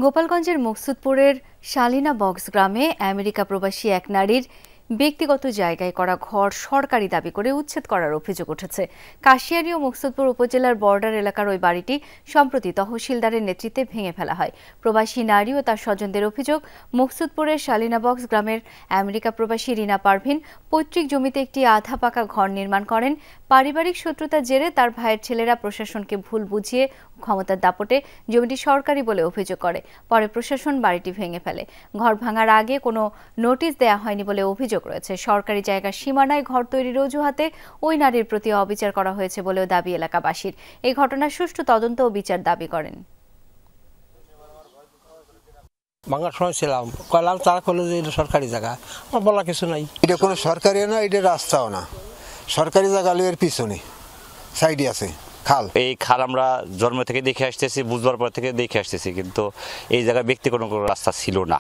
গোপালগঞ্জের মকসুদপুরের শালিনা বক্স গ্রামে আমেরিকা প্রবাসী এক নারীর ব্যক্তিগত জায়গায় করা ঘর সরকারি দাবি করে উচ্ছেদ করার অভিযোগ উঠেছে। কাশিয়ানী ও মকসুদপুর উপজেলার বর্ডার এলাকার ওই বাড়িটি সম্প্রতি তহসিলদারের নেতৃত্বে ভেঙে ফেলা হয়। প্রবাসী নারী ও তার স্বজনদের অভিযোগ, মকসুদপুরের শালিনা বক্স গ্রামের আমেরিকা প্রবাসী রিনা পারভিন পৈতৃক জমিতে একটি আধা পাকা ঘর নির্মাণ করেন। পারিবারিক শত্রুতার জেরে তার ভাইয়ের ছেলেরা প্রশাসনকে ভুল বুঝিয়ে ক্ষমতার দাপটে জমিটি সরকারি বলে অভিযোগ করে। পরে প্রশাসন বাড়িটি ভেঙে ফেলে। ঘর ভাঙার আগে কোনো নোটিশ দেয়া হয়নি বলে অভিযোগ রয়েছে। সরকারি জায়গার সীমানায় ঘর তৈরির অজুহাতে ওই নারীর প্রতি অবিচার করা হয়েছে বলেও দাবি এলাকাবাসীর। এই ঘটনার সুষ্ঠু তদন্ত ও বিচার দাবি করেন। ভাঙার সময় ছিলাম, কইলাম তারা করলো যে এটা সরকারি জায়গা, আমার বলা কিছু নাই। এটা কোনো সরকারি না, এটা রাস্তাও না, সরকারি জায়গা এর পিছনে সাইডে আছে খাল। এই খাল আমরা জন্ম থেকে দেখে আসতেছি, বুঝবার পর থেকে দেখে আসতেছি, কিন্তু এই জায়গায় ব্যক্তি কোনো রাস্তা ছিল না।